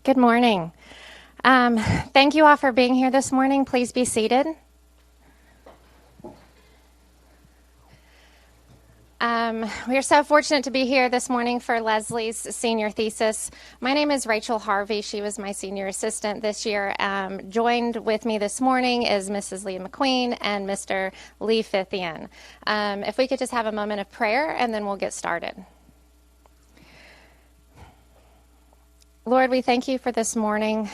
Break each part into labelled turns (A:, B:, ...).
A: Good morning. Thank you all for being here this morning. Please be seated. We are so fortunate to be here this morning for Leslie's senior thesis. My name is Rachel Harvey. She was my senior assistant this year. Joined with me this morning is Mrs. Leah McQueen and Mr. Lee Fithian. If we could just have a moment of prayer and then we'll get started. Lord, we thank you for this morning.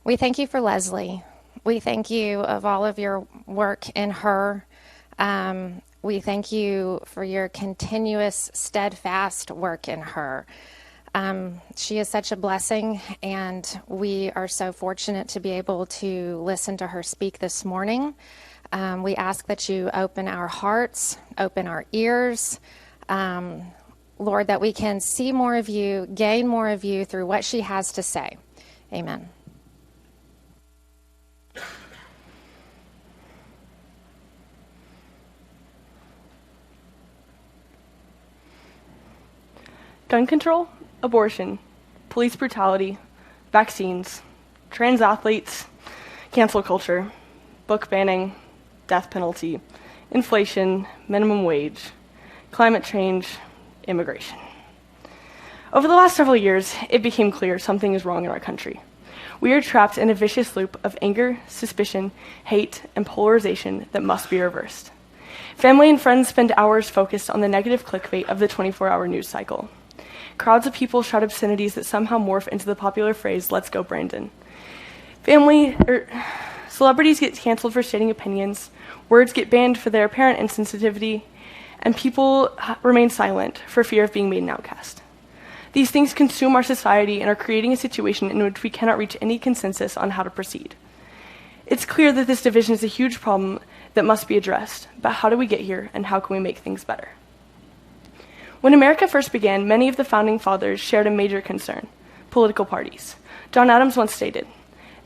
A: We thank you for Leslie. We thank you of all of your work in her. We thank you for your continuous, steadfast work in her. She is such a blessing, and we are so fortunate to be able to listen to her speak this morning. We ask that you open our hearts, open our ears, Lord, that we can see more of you, gain more of you through what she has to say. Amen.
B: Gun control, abortion, police brutality, vaccines, trans athletes, cancel culture, book banning, death penalty, inflation, minimum wage, climate change, immigration. Over the last several years, it became clear something is wrong in our country. We are trapped in a vicious loop of anger, suspicion, hate, and polarization that must be reversed. Family and friends spend hours focused on the negative clickbait of the 24-hour news cycle. Crowds of people shout obscenities that somehow morph into the popular phrase, "Let's go, Brandon." Celebrities get canceled for stating opinions, words get banned for their apparent insensitivity, and people remain silent for fear of being made an outcast. These things consume our society and are creating a situation in which we cannot reach any consensus on how to proceed. It's clear that this division is a huge problem that must be addressed, but how do we get here and how can we make things better? When America first began, many of the founding fathers shared a major concern: political parties. John Adams once stated,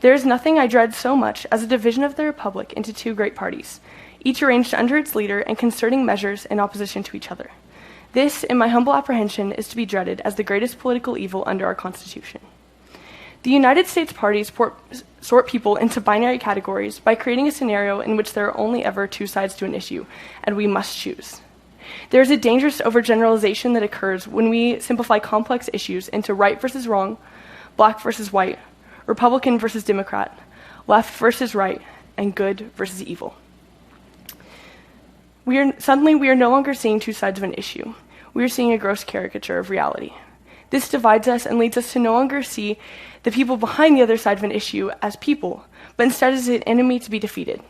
B: "There is nothing I dread so much as a division of the republic into two great parties, each arranged under its leader and concerting measures in opposition to each other. This, in my humble apprehension, is to be dreaded as the greatest political evil under our Constitution." The United States parties sort people into binary categories by creating a scenario in which there are only ever two sides to an issue, and we must choose. There is a dangerous overgeneralization that occurs when we simplify complex issues into right versus wrong, black versus white, Republican versus Democrat, left versus right, and good versus evil. Suddenly, we are no longer seeing two sides of an issue. We are seeing a gross caricature of reality. This divides us and leads us to no longer see the people behind the other side of an issue as people, but instead as an enemy to be defeated.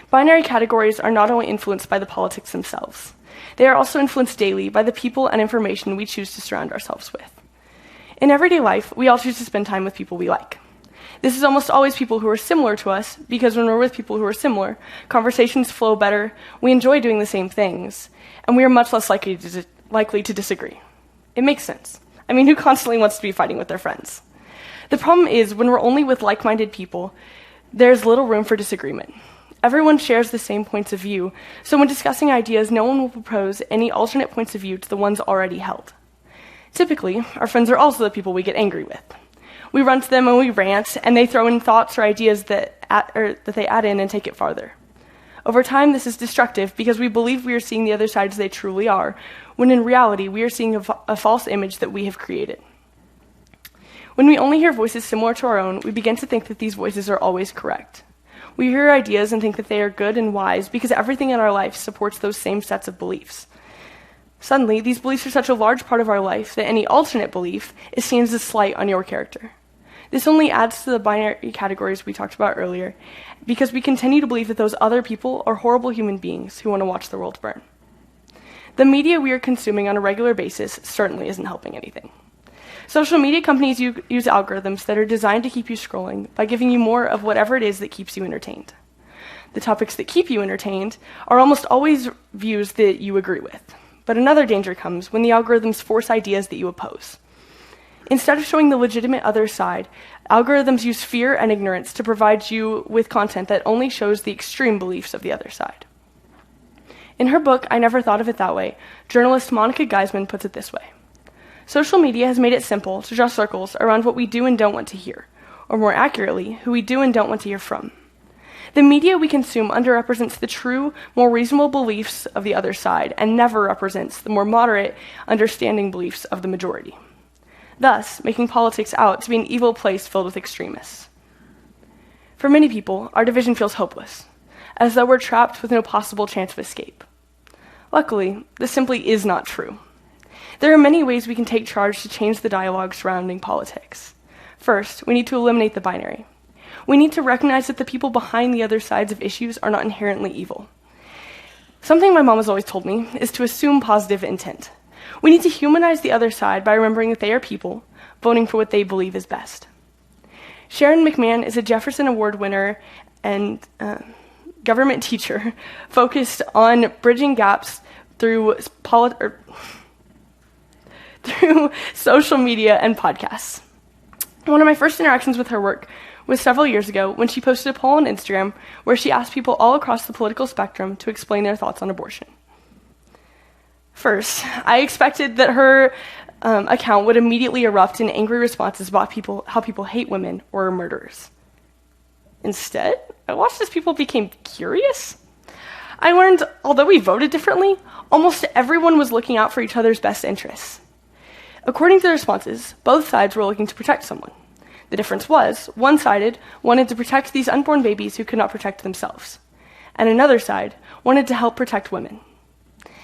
B: Binary categories are not only influenced by the politics themselves, they are also influenced daily by the people and information we choose to surround ourselves with. In everyday life, we all choose to spend time with people we like. This is almost always people who are similar to us, because when we're with people who are similar, conversations flow better, we enjoy doing the same things, and we are much less likely to disagree. It makes sense. I mean, who constantly wants to be fighting with their friends? The problem is, when we're only with like-minded people, there's little room for disagreement. Everyone shares the same points of view, so when discussing ideas, no one will propose any alternate points of view to the ones already held. Typically, our friends are also the people we get angry with. We run to them and we rant, and they throw in thoughts or ideas that they add in and take it farther. Over time, this is destructive because we believe we are seeing the other side as they truly are, when in reality, we are seeing a false image that we have created. When we only hear voices similar to our own, we begin to think that these voices are always correct. We hear ideas and think that they are good and wise because everything in our life supports those same sets of beliefs. Suddenly, these beliefs are such a large part of our life that any alternate belief is seen as a slight on your character. This only adds to the binary categories we talked about earlier, because we continue to believe that those other people are horrible human beings who want to watch the world burn. The media we are consuming on a regular basis certainly isn't helping anything. Social media companies use algorithms that are designed to keep you scrolling by giving you more of whatever it is that keeps you entertained. The topics that keep you entertained are almost always views that you agree with. But another danger comes when the algorithms force ideas that you oppose. Instead of showing the legitimate other side, algorithms use fear and ignorance to provide you with content that only shows the extreme beliefs of the other side. In her book, I Never Thought of It That Way, journalist Monica Geisman puts it this way: Social media has made it simple to draw circles around what we do and don't want to hear, or more accurately, who we do and don't want to hear from. The media we consume underrepresents the true, more reasonable beliefs of the other side and never represents the more moderate, understanding beliefs of the majority, thus making politics out to be an evil place filled with extremists. For many people, our division feels hopeless, as though we're trapped with no possible chance of escape. Luckily, this simply is not true. There are many ways we can take charge to change the dialogue surrounding politics. First, we need to eliminate the binary. We need to recognize that the people behind the other sides of issues are not inherently evil. Something my mom has always told me is to assume positive intent. We need to humanize the other side by remembering that they are people, voting for what they believe is best. Sharon McMahon is a Jefferson Award winner and government teacher focused on bridging gaps through social media and podcasts. One of my first interactions with her work was several years ago when she posted a poll on Instagram where she asked people all across the political spectrum to explain their thoughts on abortion. First, I expected that her account would immediately erupt in angry responses about how people hate women or are murderers. Instead, I watched as people became curious. I learned, although we voted differently, almost everyone was looking out for each other's best interests. According to the responses, both sides were looking to protect someone. The difference was, one side wanted to protect these unborn babies who could not protect themselves, and another side wanted to help protect women.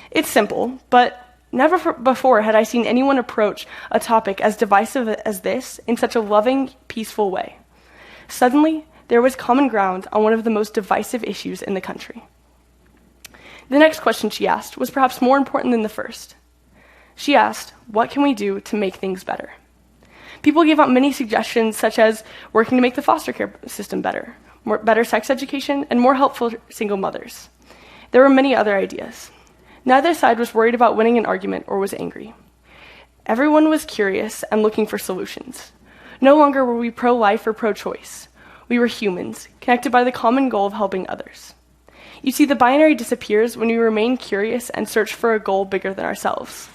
B: It's simple, but never before had I seen anyone approach a topic as divisive as this in such a loving, peaceful way. Suddenly, there was common ground on one of the most divisive issues in the country. The next question she asked was perhaps more important than the first. She asked, what can we do to make things better? People gave out many suggestions, such as working to make the foster care system better, better sex education, and more helpful single mothers. There were many other ideas. Neither side was worried about winning an argument or was angry. Everyone was curious and looking for solutions. No longer were we pro-life or pro-choice. We were humans, connected by the common goal of helping others. You see, the binary disappears when we remain curious and search for a goal bigger than ourselves.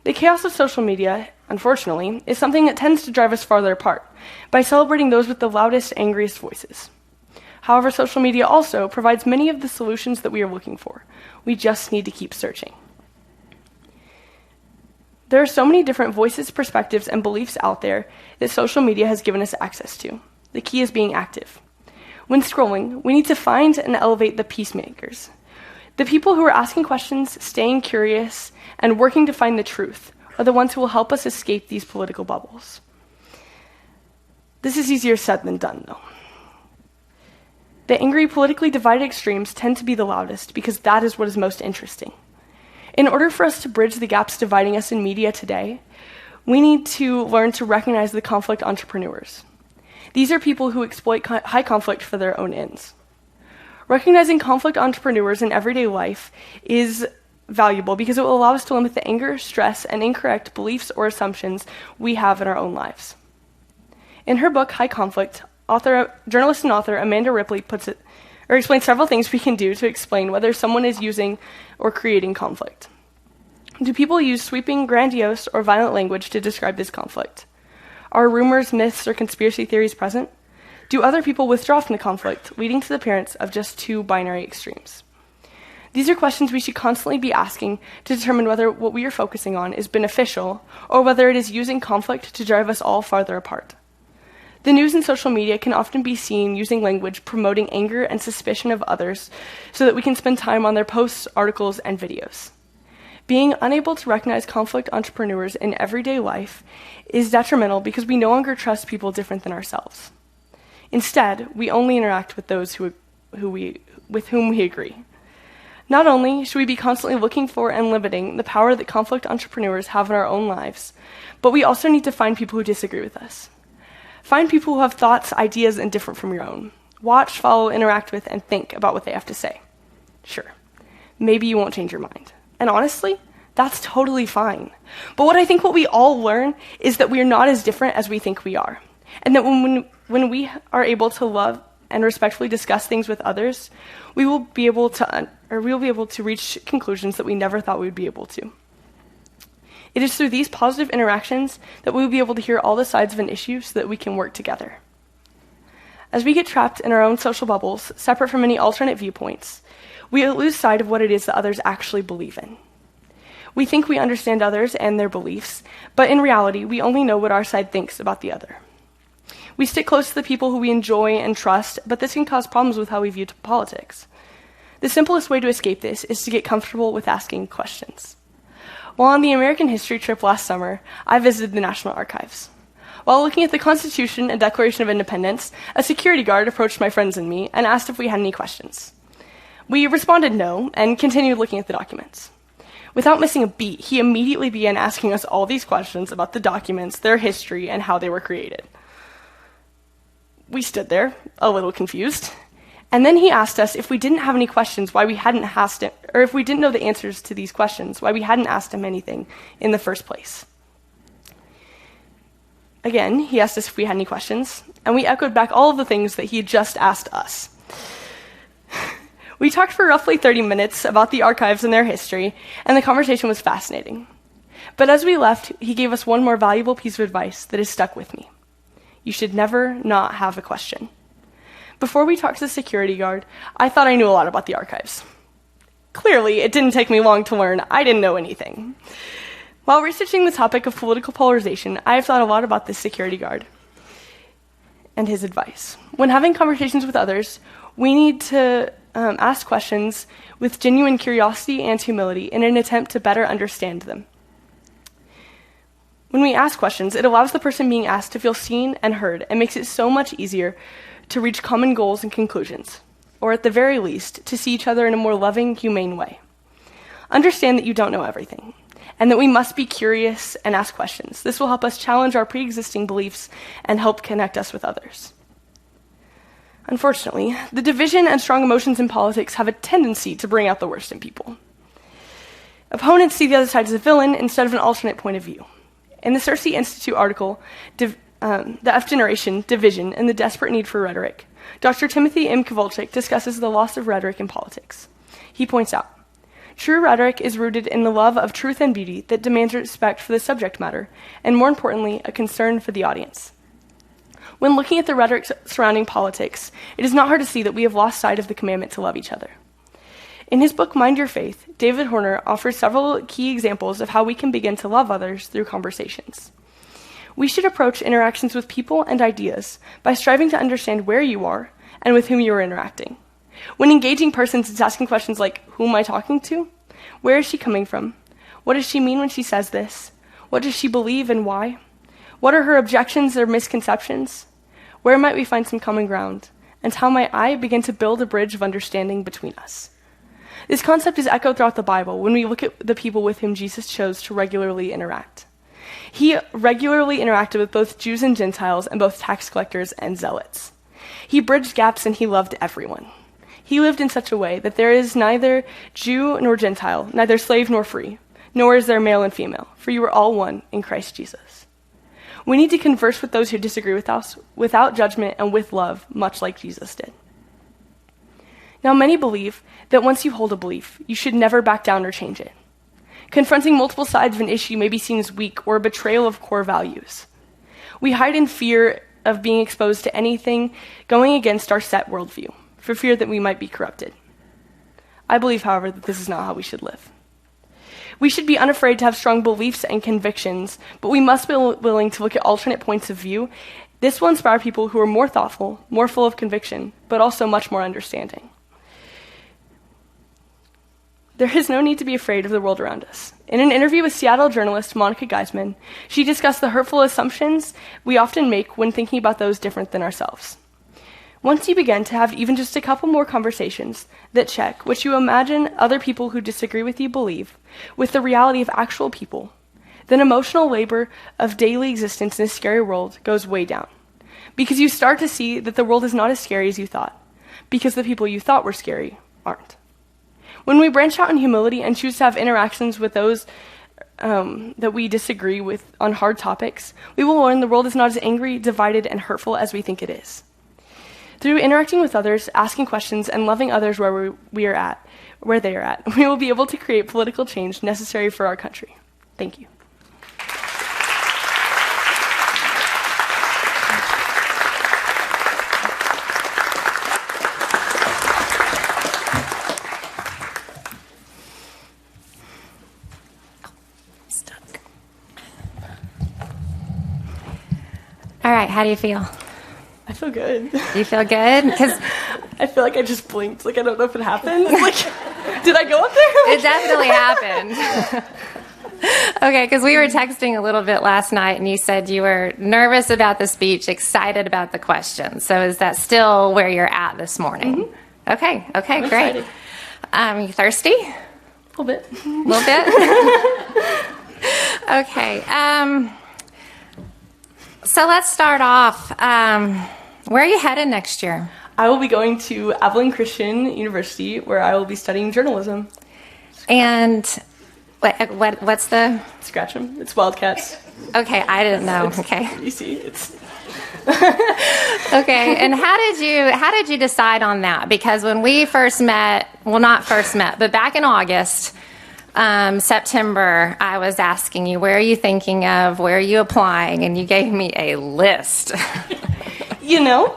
B: The chaos of social media, unfortunately, is something that tends to drive us farther apart by celebrating those with the loudest, angriest voices. However, social media also provides many of the solutions that we are looking for. We just need to keep searching. There are so many different voices, perspectives, and beliefs out there that social media has given us access to. The key is being active. When scrolling, we need to find and elevate the peacemakers. The people who are asking questions, staying curious, and working to find the truth are the ones who will help us escape these political bubbles. This is easier said than done, though. The angry, politically divided extremes tend to be the loudest because that is what is most interesting. In order for us to bridge the gaps dividing us in media today, we need to learn to recognize the conflict entrepreneurs. These are people who exploit high conflict for their own ends. Recognizing conflict entrepreneurs in everyday life is valuable because it will allow us to limit the anger, stress, and incorrect beliefs or assumptions we have in our own lives. In her book, High Conflict, journalist and author Amanda Ripley explains several things we can do to explain whether someone is using or creating conflict. Do people use sweeping, grandiose, or violent language to describe this conflict? Are rumors, myths, or conspiracy theories present? Do other people withdraw from the conflict, leading to the appearance of just two binary extremes? These are questions we should constantly be asking to determine whether what we are focusing on is beneficial or whether it is using conflict to drive us all farther apart. The news and social media can often be seen using language promoting anger and suspicion of others so that we can spend time on their posts, articles, and videos. Being unable to recognize conflict entrepreneurs in everyday life is detrimental because we no longer trust people different than ourselves. Instead, we only interact with those with whom we agree. Not only should we be constantly looking for and limiting the power that conflict entrepreneurs have in our own lives, but we also need to find people who disagree with us. Find people who have thoughts, ideas, and different from your own. Watch, follow, interact with, and think about what they have to say. Sure, maybe you won't change your mind. And honestly, that's totally fine. But what we all learn is that we are not as different as we think we are. And that when we are able to love and respectfully discuss things with others, we will be able to reach conclusions that we never thought we would be able to. It is through these positive interactions that we will be able to hear all the sides of an issue so that we can work together. As we get trapped in our own social bubbles, separate from any alternate viewpoints, we lose sight of what it is that others actually believe in. We think we understand others and their beliefs, but in reality, we only know what our side thinks about the other. We stick close to the people who we enjoy and trust, but this can cause problems with how we view politics. The simplest way to escape this is to get comfortable with asking questions. While on the American history trip last summer, I visited the National Archives. While looking at the Constitution and Declaration of Independence, a security guard approached my friends and me and asked if we had any questions. We responded no and continued looking at the documents. Without missing a beat, he immediately began asking us all these questions about the documents, their history, and how they were created. We stood there, a little confused, and then he asked us if we didn't have any questions, why we hadn't asked him, or if we didn't know the answers to these questions, why we hadn't asked him anything in the first place. Again, he asked us if we had any questions, and we echoed back all of the things that he had just asked us. We talked for roughly 30 minutes about the archives and their history, and the conversation was fascinating. But as we left, he gave us one more valuable piece of advice that has stuck with me. You should never not have a question. Before we talked to the security guard, I thought I knew a lot about the archives. Clearly, it didn't take me long to learn I didn't know anything. While researching the topic of political polarization, I have thought a lot about this security guard and his advice. When having conversations with others, we need to ask questions with genuine curiosity and humility in an attempt to better understand them. When we ask questions, it allows the person being asked to feel seen and heard and makes it so much easier to reach common goals and conclusions, or at the very least, to see each other in a more loving, humane way. Understand that you don't know everything, and that we must be curious and ask questions. This will help us challenge our pre-existing beliefs and help connect us with others. Unfortunately, the division and strong emotions in politics have a tendency to bring out the worst in people. Opponents see the other side as a villain instead of an alternate point of view. In the Cersei Institute article, The F Generation, Division, and the Desperate Need for Rhetoric, Dr. Timothy M. Kowalczyk discusses the loss of rhetoric in politics. He points out, true rhetoric is rooted in the love of truth and beauty that demands respect for the subject matter, and more importantly, a concern for the audience. When looking at the rhetoric surrounding politics, it is not hard to see that we have lost sight of the commandment to love each other. In his book, Mind Your Faith, David Horner offers several key examples of how we can begin to love others through conversations. We should approach interactions with people and ideas by striving to understand where you are and with whom you are interacting. When engaging persons, it's asking questions like, who am I talking to? Where is she coming from? What does she mean when she says this? What does she believe and why? What are her objections or misconceptions? Where might we find some common ground? And how might I begin to build a bridge of understanding between us? This concept is echoed throughout the Bible when we look at the people with whom Jesus chose to regularly interact. He regularly interacted with both Jews and Gentiles and both tax collectors and zealots. He bridged gaps and he loved everyone. He lived in such a way that there is neither Jew nor Gentile, neither slave nor free, nor is there male and female, for you are all one in Christ Jesus. We need to converse with those who disagree with us without judgment and with love, much like Jesus did. Now, many believe that once you hold a belief, you should never back down or change it. Confronting multiple sides of an issue may be seen as weak or a betrayal of core values. We hide in fear of being exposed to anything going against our set worldview, for fear that we might be corrupted. I believe, however, that this is not how we should live. We should be unafraid to have strong beliefs and convictions, but we must be willing to look at alternate points of view. This will inspire people who are more thoughtful, more full of conviction, but also much more understanding. There is no need to be afraid of the world around us. In an interview with Seattle journalist Monica Geisman, she discussed the hurtful assumptions we often make when thinking about those different than ourselves. Once you begin to have even just a couple more conversations that check what you imagine other people who disagree with you believe with the reality of actual people, then emotional labor of daily existence in a scary world goes way down. Because you start to see that the world is not as scary as you thought, because the people you thought were scary aren't. When we branch out in humility and choose to have interactions with those that we disagree with on hard topics, we will learn the world is not as angry, divided, and hurtful as we think it is. Through interacting with others, asking questions, and loving others where they are at, we will be able to create political change necessary for our country. Thank you.
A: right. How do you feel?
B: I feel good.
A: You feel good? Because
B: I feel like I just blinked. Like, I don't know if it happened. Like, did I go up there?
A: it definitely happened. Okay, because we were texting a little bit last night, and you said you were nervous about the speech, excited about the questions. So is that still where you're at this morning? Mm-hmm. Okay,
B: I'm
A: great.
B: Excited.
A: You thirsty?
B: A little bit.
A: A little bit? Okay. So let's start off. Where are you headed next year?
B: I will be going to Abilene Christian University, where I will be studying journalism.
A: And what's the...
B: Scratch them. It's Wildcats.
A: Okay, I didn't know. Okay.
B: You see, it's...
A: Okay, and how did you decide on that? Because when we first met, well, not first met, but back in August, September, I was asking you, where are you thinking of? Where are you applying? And you gave me a list.
B: You know,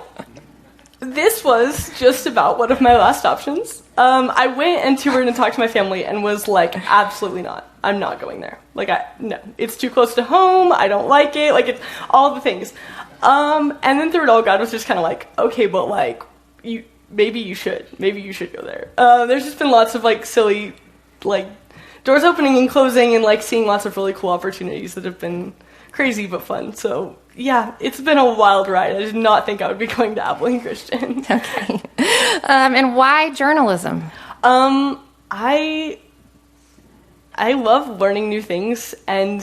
B: this was just about one of my last options. I went and toured and talked to my family and was like, absolutely not. I'm not going there. Like, no, it's too close to home. I don't like it. Like, it's all the things. And then through it all, God was just kind of like, okay, but like, maybe you should go there. There's just been lots of like silly, like, doors opening and closing and like seeing lots of really cool opportunities that have been crazy but fun. So yeah, it's been a wild ride. I did not think I would be going to Abilene Christian.
A: Okay. And why journalism?
B: I love learning new things and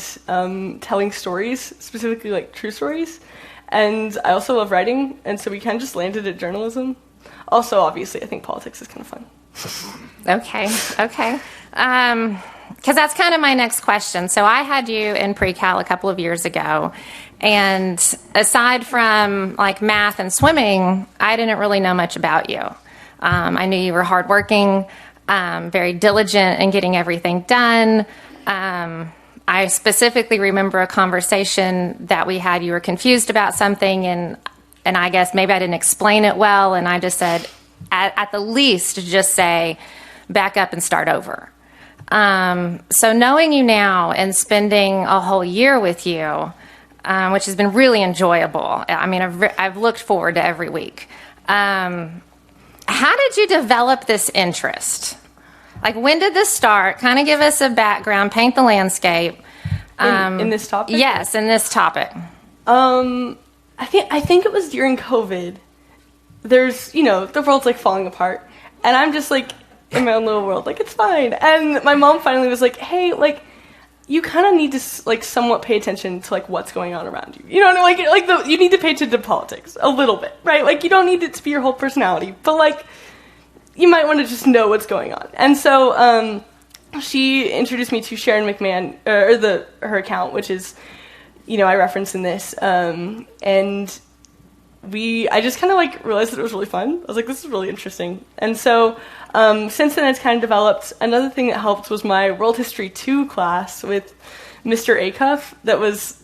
B: telling stories, specifically like true stories. And I also love writing, and so we kind of just landed at journalism. Also, obviously, I think politics is kind of fun.
A: Okay. Because that's kind of my next question. So I had you in pre-cal a couple of years ago, and aside from like math and swimming, I didn't really know much about you. I knew you were hardworking, very diligent in getting everything done. I specifically remember a conversation that we had. You were confused about something, and I guess maybe I didn't explain it well, and I just said, at the least, just say, back up and start over. So knowing you now and spending a whole year with you, which has been really enjoyable. I mean, I've looked forward to every week. How did you develop this interest? Like, when did this start? Kind of give us a background, paint the landscape.
B: In this topic?
A: Yes, in this topic.
B: I think it was during COVID. There's, the world's like falling apart, and I'm just like in my own little world, like it's fine. And my mom finally was like, "Hey, like, you kind of need to like somewhat pay attention to like what's going on around you. You know, you need to pay attention to politics a little bit, right? Like, you don't need it to be your whole personality, but like, you might want to just know what's going on." And so she introduced me to Sharon McMahon, her account, which is, I reference in this, and I just kind of like realized that it was really fun. I was like, this is really interesting. And so since then it's kind of developed. Another thing that helped was my World History 2 class with Mr. Acuff. That was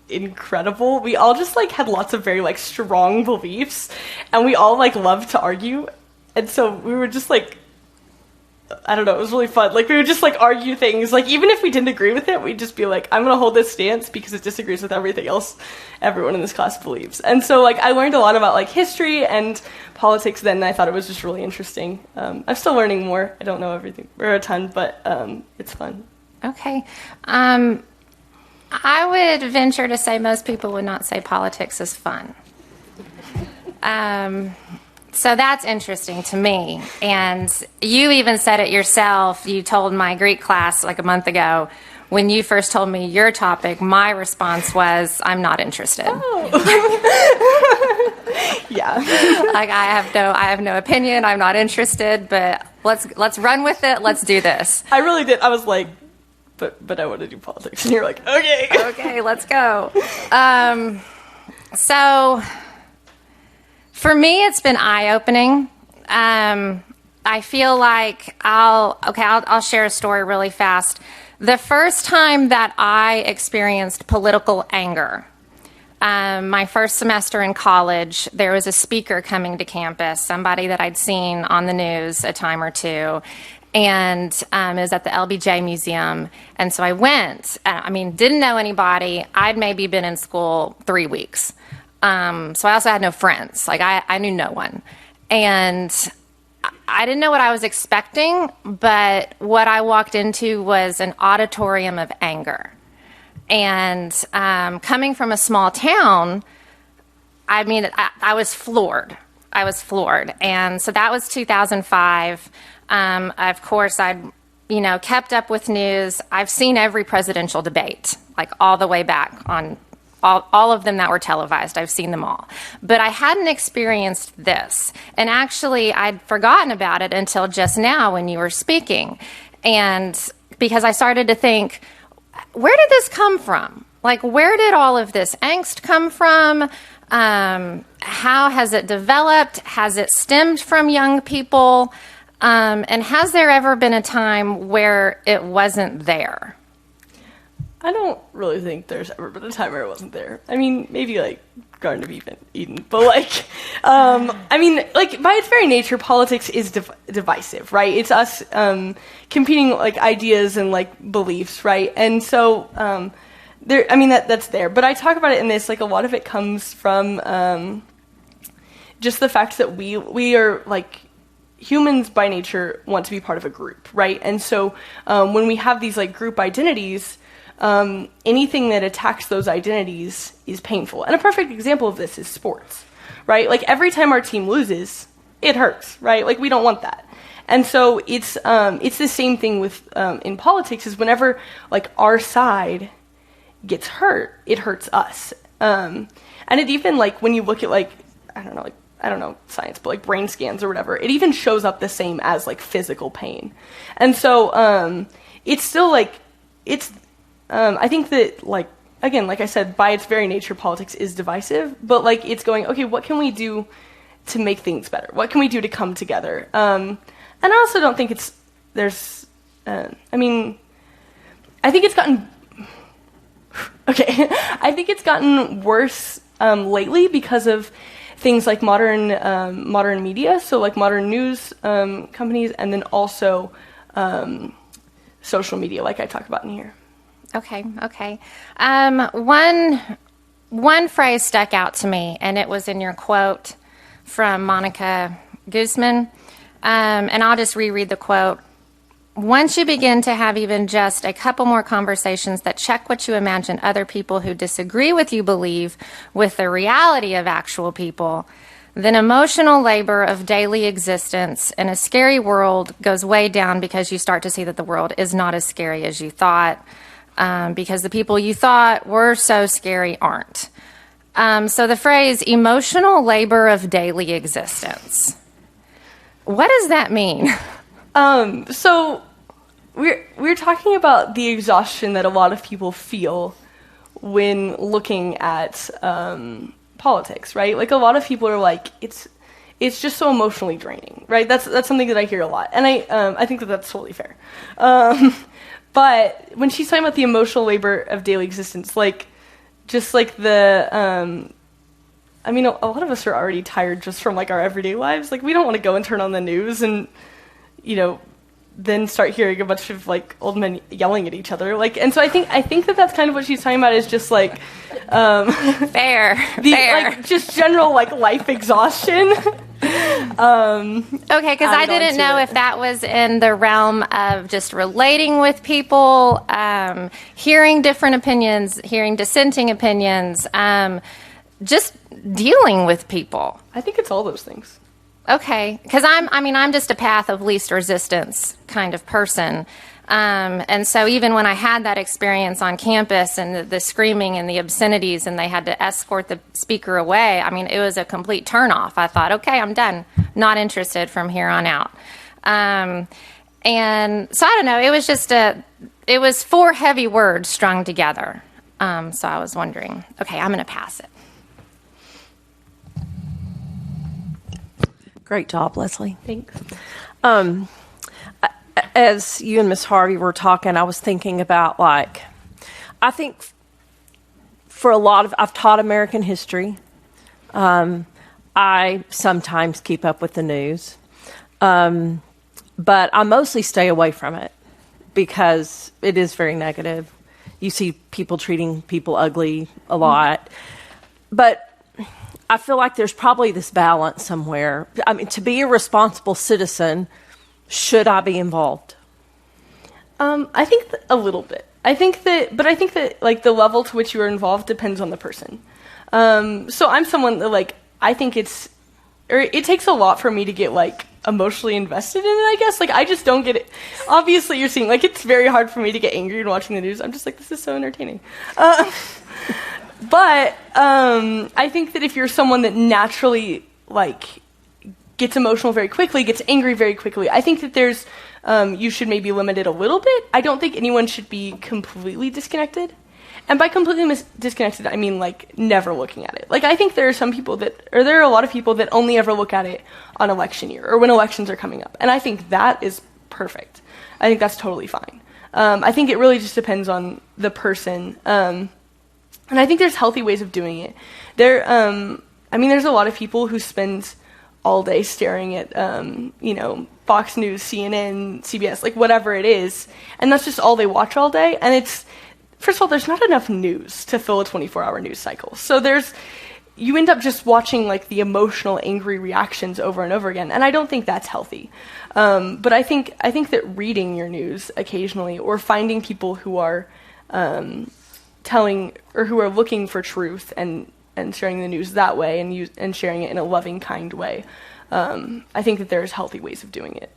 B: incredible. We all just like had lots of very like strong beliefs, and we all like loved to argue. And so we were just like, I don't know, it was really fun. Like, we would just like argue things. Like, even if we didn't agree with it, we'd just be like, I'm gonna hold this stance because it disagrees with everything else everyone in this class believes. And so like, I learned a lot about like history and politics then, and I thought it was just really interesting. I'm still learning more. I don't know everything or a ton, but it's fun.
A: Okay. I would venture to say most people would not say politics is fun. So that's interesting to me. And you even said it yourself. You told my Greek class like a month ago, when you first told me your topic, my response was, I'm not interested.
B: Oh. Yeah.
A: Like, I have no opinion. I'm not interested, but let's run with it. Let's do this.
B: I really did. I was like, but I want to do politics. And you're like, okay.
A: Okay, let's go. So for me, it's been eye-opening. I feel like I'll share a story really fast. The first time that I experienced political anger, my first semester in college, there was a speaker coming to campus, somebody that I'd seen on the news a time or two, and it was at the LBJ Museum. And so I went. Didn't know anybody. I'd maybe been in school 3 weeks. So I also had no friends. Like, I knew no one. And I didn't know what I was expecting, but what I walked into was an auditorium of anger. And coming from a small town, I mean, I was floored. I was floored. And so that was 2005. Of course, I'd, kept up with news. I've seen every presidential debate, like all the way back on all of them that were televised. I've seen them all. But I hadn't experienced this. And actually, I'd forgotten about it until just now when you were speaking. And because I started to think, where did this come from? Like, where did all of this angst come from? How has it developed? Has it stemmed from young people? And has there ever been a time where it wasn't there?
B: I don't really think there's ever been a time where it wasn't there. I mean, maybe like Garden of Eden, but like, I mean, like by its very nature, politics is divisive, right? It's us competing like ideas and like beliefs, right? And so there, I mean, that's there. But I talk about it in this, like a lot of it comes from just the fact that we are like humans by nature want to be part of a group, right? And so when we have these like group identities, anything that attacks those identities is painful. And a perfect example of this is sports, right? Like every time our team loses, it hurts, right? Like we don't want that. And so it's the same thing with in politics is whenever like our side gets hurt, it hurts us. And it even like when you look at like I don't know science, but like brain scans or whatever, it even shows up the same as like physical pain. And so it's still like it's I think that, like, again, like I said, by its very nature, politics is divisive, but, like, it's going, okay, what can we do to make things better? What can we do to come together? And I also don't think I mean, I think it's gotten, okay, I think it's gotten worse lately because of things like modern media, so, like, modern news companies, and then also social media, like I talk about in here.
A: Okay. One phrase stuck out to me, and it was in your quote from Monica Guzman. And I'll just reread the quote. Once you begin to have even just a couple more conversations that check what you imagine other people who disagree with you believe with the reality of actual people, then emotional labor of daily existence in a scary world goes way down because you start to see that the world is not as scary as you thought. Because the people you thought were so scary aren't. So the phrase emotional labor of daily existence, what does that mean?
B: So we're talking about the exhaustion that a lot of people feel when looking at politics, right? Like a lot of people are like, it's just so emotionally draining, right? That's something that I hear a lot, and I think that that's totally fair. But when she's talking about the emotional labor of daily existence, like, just like the, I mean, a lot of us are already tired just from, like, our everyday lives. Like, we don't want to go and turn on the news and, then start hearing a bunch of, like, old men yelling at each other. Like, and so I think that that's kind of what she's talking about is just, like,
A: fair.
B: Like, just general, like, life exhaustion.
A: Okay, because I didn't know if that was in the realm of just relating with people, hearing different opinions, hearing dissenting opinions, just dealing with people.
B: I think it's all those things.
A: Okay, because I'm just a path of least resistance kind of person. And so even when I had that experience on campus and the screaming and the obscenities and they had to escort the speaker away, I mean, it was a complete turnoff. I thought, okay, I'm done. Not interested from here on out. And so I don't know, it was just it was 4 heavy words strung together. So I was wondering, okay, I'm going to pass it.
C: Great job, Leslie.
B: Thanks.
C: As you and Miss Harvey were talking, I was thinking about, like, I think for a lot of, I've taught American history. I sometimes keep up with the news. But I mostly stay away from it because it is very negative. You see people treating people ugly a lot. But I feel like there's probably this balance somewhere. I mean, to be a responsible citizen, should I be involved?
B: I think a little bit. I think that like the level to which you are involved depends on the person. So I'm someone that like I think it takes a lot for me to get like emotionally invested in it. I guess like I just don't get it. Obviously, you're seeing like it's very hard for me to get angry and watching the news. I'm just like, this is so entertaining. But I think that if you're someone that naturally like gets emotional very quickly, gets angry very quickly, I think that there's you should maybe limit it a little bit. I don't think anyone should be completely disconnected. And by completely disconnected, I mean like never looking at it. Like I think there are a lot of people that only ever look at it on election year or when elections are coming up. And I think that is perfect. I think that's totally fine. I think it really just depends on the person. And I think there's healthy ways of doing it. There's a lot of people who spend all day staring at, Fox News, CNN, CBS, like whatever it is, and that's just all they watch all day. And first of all, there's not enough news to fill a 24-hour news cycle. So you end up just watching like the emotional, angry reactions over and over again, and I don't think that's healthy. But I think that reading your news occasionally, or finding people who are telling or who are looking for truth and sharing the news that way and sharing it in a loving, kind way. I think that there's healthy ways of doing it.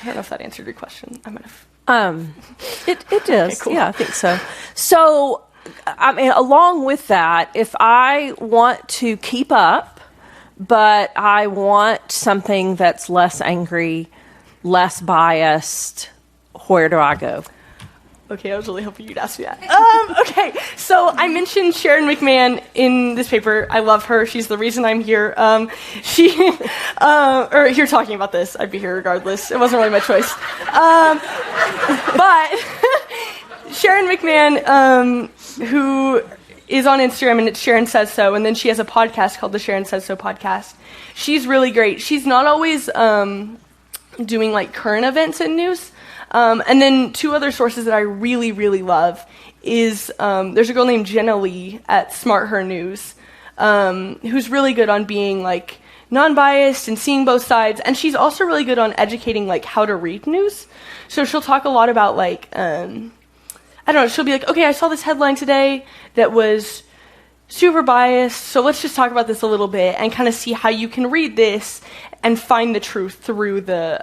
B: I don't know if that answered your question. I might have.
C: It does.
B: Okay, cool.
C: Yeah, I think so. So, I mean, along with that, if I want to keep up, but I want something that's less angry, less biased, where do I go?
B: Okay, I was really hoping you'd ask me that. Okay, so I mentioned Sharon McMahon in this paper. I love her. She's the reason I'm here. Or here talking about this. I'd be here regardless. It wasn't really my choice. But Sharon McMahon, who is on Instagram, and it's Sharon Says So, and then she has a podcast called the Sharon Says So podcast. She's really great. She's not always doing like current events and news. And then two other sources that I really, really love is there's a girl named Jenna Lee at Smart Her News, who's really good on being like non-biased and seeing both sides. And she's also really good on educating like how to read news. So she'll talk a lot about like, I don't know, she'll be like, okay, I saw this headline today that was super biased, so let's just talk about this a little bit and kind of see how you can read this and find the truth through the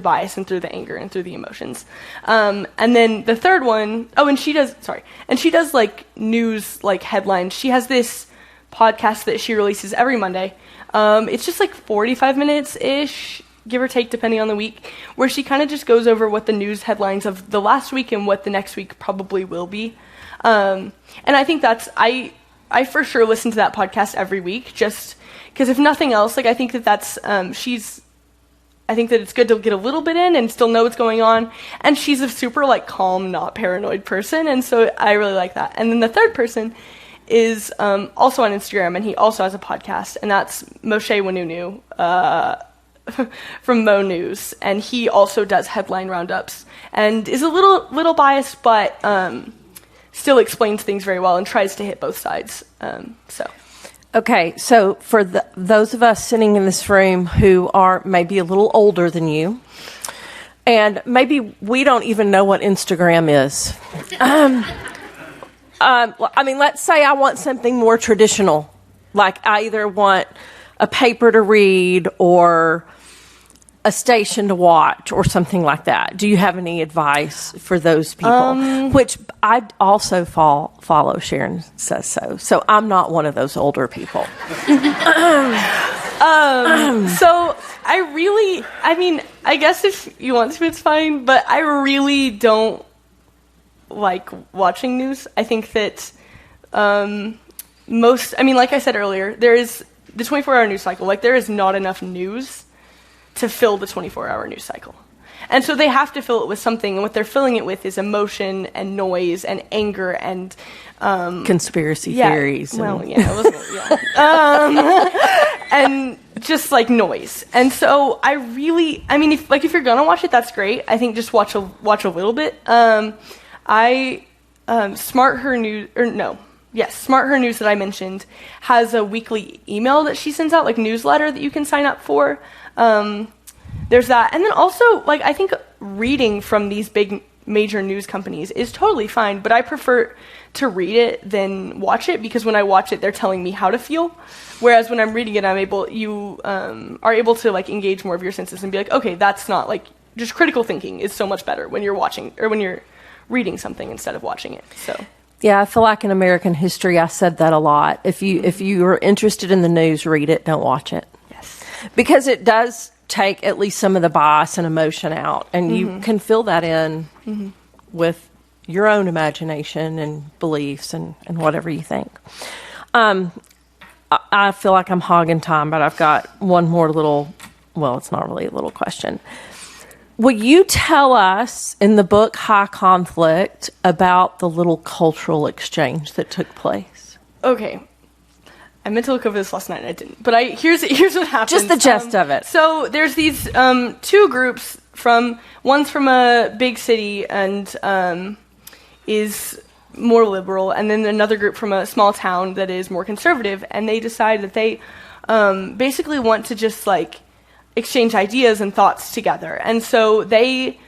B: bias and through the anger and through the emotions. And then the third one, and she does like news like headlines. She has this podcast that she releases every Monday. It's just like 45 minutes ish, give or take, depending on the week, where she kind of just goes over what the news headlines of the last week and what the next week probably will be. And I think I for sure listen to that podcast every week, just because if nothing else, like I think that I think that it's good to get a little bit in and still know what's going on. And she's a super like calm, not paranoid person, and so I really like that. And then the third person is also on Instagram, and he also has a podcast, and that's Moshe Wanunu from Mo News, and he also does headline roundups and is a little biased, but still explains things very well and tries to hit both sides.
C: Okay, so for those of us sitting in this room who are maybe a little older than you, and maybe we don't even know what Instagram is. I mean, let's say I want something more traditional. Like I either want a paper to read or a station to watch or something like that. Do you have any advice for those people? Which I also follow Sharon Says So. So I'm not one of those older people.
B: So I guess if you want to, it's fine, but I really don't like watching news. I think that like I said earlier, there is the 24-hour news cycle. Like there is not enough news to fill the 24-hour news cycle. And so they have to fill it with something, and what they're filling it with is emotion and noise and anger and
C: conspirity theories.
B: Well, and just like noise. And so if you're gonna watch it, that's great. I think just watch a little bit. Smart Her News, or no, yes, Smart Her News that I mentioned has a weekly email that she sends out, like newsletter that you can sign up for. There's that. And then also, like, I think reading from these big major news companies is totally fine, but I prefer to read it than watch it, because when I watch it, they're telling me how to feel. Whereas when I'm reading it, you are able to, like, engage more of your senses and be like, okay, that's not, like, just critical thinking is so much better when you're watching, or when you're reading something instead of watching it. So.
C: Yeah, I feel like in American history, I said that a lot. If you are interested in the news, read it, don't watch it.
B: Yes.
C: Because it does take at least some of the bias and emotion out, and you can fill that in with your own imagination and beliefs and whatever you think. I feel like I'm hogging time, but I've got one more little, well, it's not really a little question. Will you tell us in the book High Conflict about the little cultural exchange that took place?
B: Okay. I meant to look over this last night and I didn't. But here's what happened.
C: Just the gist of it.
B: So there's these two groups one's from a big city and is more liberal, and then another group from a small town that is more conservative, and they decide that they basically want to just like exchange ideas and thoughts together. And so they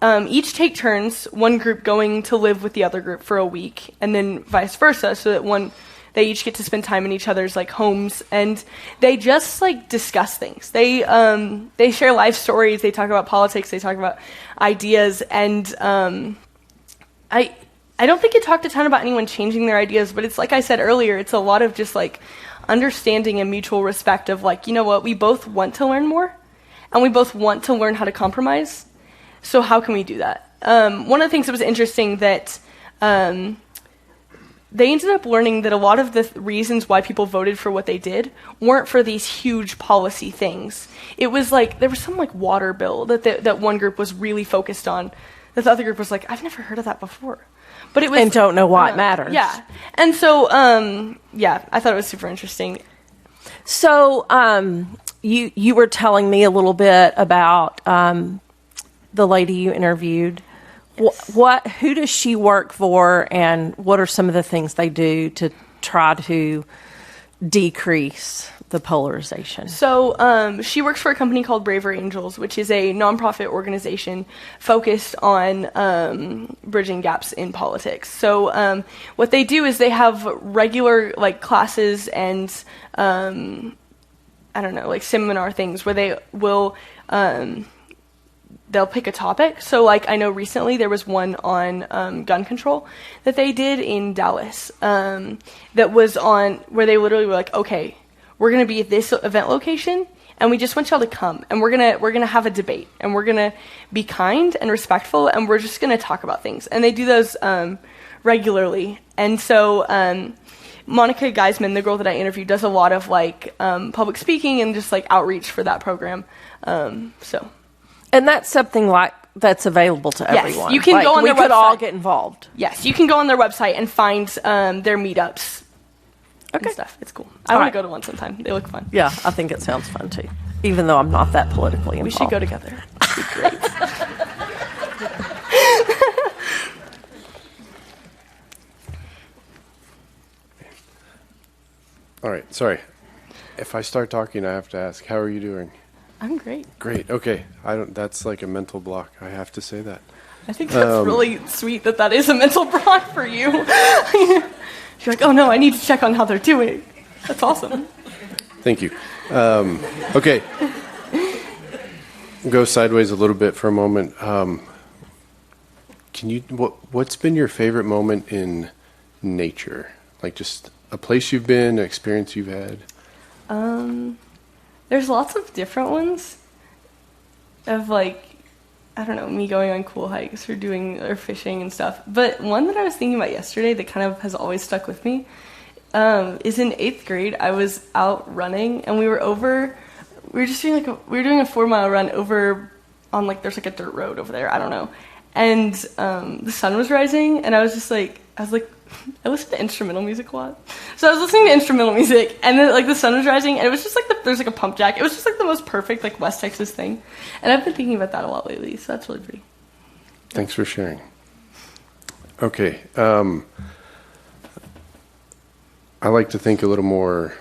B: each take turns, one group going to live with the other group for a week, and then vice versa, so that they each get to spend time in each other's like homes, and they just like discuss things. They share life stories, they talk about politics, they talk about ideas, and I don't think it talked a ton about anyone changing their ideas, but it's like I said earlier, it's a lot of just like understanding and mutual respect of like, you know what, we both want to learn more, and we both want to learn how to compromise. So how can we do that? One of the things that was interesting that they ended up learning that a lot of the reasons why people voted for what they did weren't for these huge policy things. It was like, there was some like water bill that one group was really focused on, that the other group was like, I've never heard of that before. But it was,
C: and don't know why it matters.
B: Yeah. And so, I thought it was super interesting.
C: So, you were telling me a little bit about the lady you interviewed. Yes. Who does she work for, and what are some of the things they do to try to decrease the polarization?
B: So she works for a company called Braver Angels, which is a nonprofit organization focused on bridging gaps in politics. So what they do is they have regular like classes and like seminar things where they will they'll pick a topic. So like I know recently there was one on gun control that they did in Dallas that was on where they literally were like, okay, we're going to be at this event location, and we just want y'all to come, and we're gonna have a debate, and we're gonna be kind and respectful, and we're just gonna talk about things. And they do those regularly. And so Monica Geisman, the girl that I interviewed, does a lot of like public speaking and just like outreach for that program. And
C: that's something like that's available to everyone.
B: You can go on their website.
C: We could all get involved.
B: Yes, you can go on their website and find their meetups.
C: Okay.
B: And stuff. It's cool. I want to go to one sometime. They look fun.
C: Yeah, I think it sounds fun too. Even though I'm not that politically involved.
B: We should go together. It'd be great.
D: All right. Sorry. If I start talking, I have to ask, how are you doing?
B: I'm great.
D: Great. Okay. That's like a mental block. I have to say that.
B: I think that's really sweet that is a mental block for you. You're like, oh no, I need to check on how they're doing. That's awesome.
D: Thank you. Okay. Go sideways a little bit for a moment. What's been your favorite moment in nature? Like just a place you've been, an experience you've had?
B: There's lots of different ones of like, I don't know, me going on cool hikes or fishing and stuff. But one that I was thinking about yesterday that kind of has always stuck with me is in 8th grade. I was out running, and we were doing a 4-mile run over on like, there's like a dirt road over there, I don't know. And the sun was rising, and I I listen to instrumental music a lot. So I was listening to instrumental music, and then like the sun was rising, and it was just like there's like a pump jack. It was just like the most perfect like West Texas thing. And I've been thinking about that a lot lately, so that's really pretty.
D: Thanks for sharing. Okay. I like to think a little more,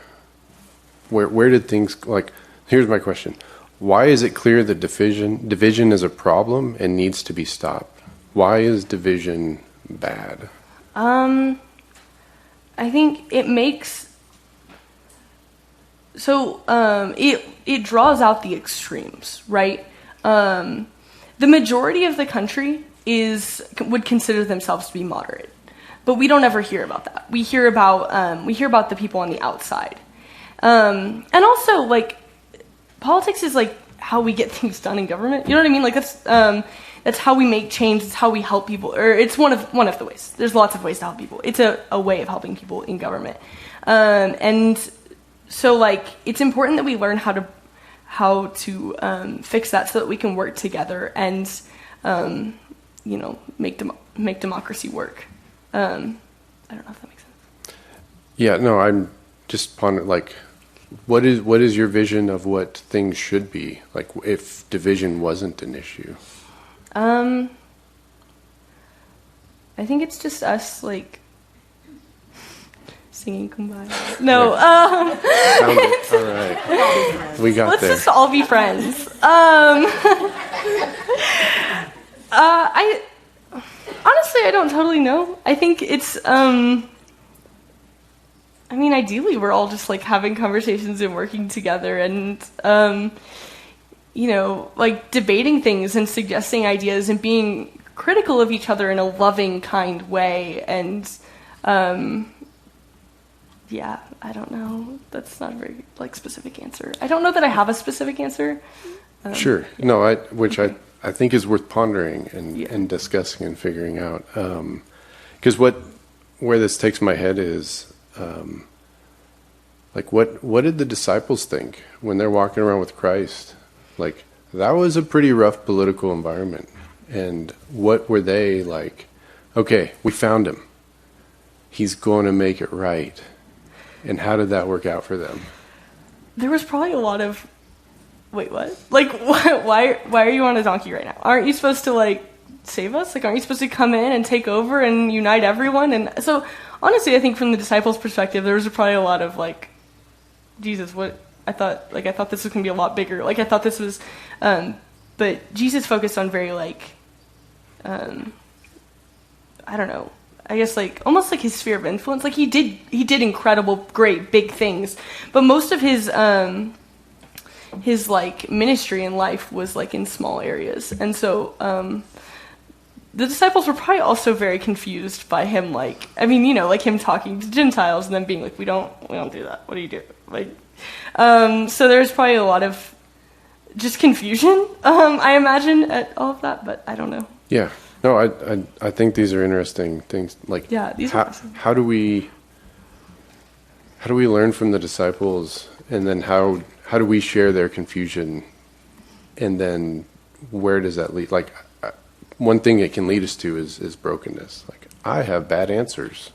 D: where did things, like, here's my question. Why is it clear that division is a problem and needs to be stopped? Why is division bad?
B: I think it makes, it draws out the extremes, right? The majority of the country would consider themselves to be moderate, but we don't ever hear about that. We hear about the people on the outside, and also like politics is like how we get things done in government. You know what I mean? Like that's how we make change. It's how we help people, or it's one of the ways. There's lots of ways to help people. It's a way of helping people in government, and so like it's important that we learn how to fix that so that we can work together and make democracy work. I don't know if that makes sense.
D: Yeah, no, I'm just pondering, like, what is your vision of what things should be, like, if division wasn't an issue?
B: I think it's just us, like, singing Kumbaya. No,
D: Found it. All right. We got
B: let's
D: there.
B: just all be friends. Honestly, I don't totally know. I think it's, ideally we're all just like having conversations and working together and, like debating things and suggesting ideas and being critical of each other in a loving, kind way. And, yeah, I don't know. That's not a very like specific answer. I don't know that I have a specific answer.
D: Sure.
B: Yeah.
D: No, which I think is worth pondering and discussing and figuring out. Because where this takes my head is, like, what did the disciples think when they're walking around with Christ? Like, that was a pretty rough political environment. And what were they like? Okay, we found him. He's going to make it right. And how did that work out for them?
B: There was probably a lot of, wait, what? Like, why are you on a donkey right now? Aren't you supposed to, like, save us? Like, aren't you supposed to come in and take over and unite everyone? And so, honestly, I think from the disciples' perspective, there was probably a lot of, like, Jesus, what? I thought this was going to be a lot bigger. Like, I thought this was, but Jesus focused on very, like, I don't know, I guess, like, almost like his sphere of influence. Like, he did incredible, great, big things. But most of his like, ministry in life was, like, in small areas. And so, the disciples were probably also very confused by him, like, like him talking to Gentiles and then being like, we don't do that. What do you do? Like, so there's probably a lot of just confusion, I imagine, at all of that, but I don't know.
D: Yeah. No, I think these are interesting things. Like,
B: yeah, these are awesome.
D: How do we learn from the disciples, and then how do we share their confusion, and then where does that lead? Like, one thing it can lead us to is brokenness. Like, I have bad answers.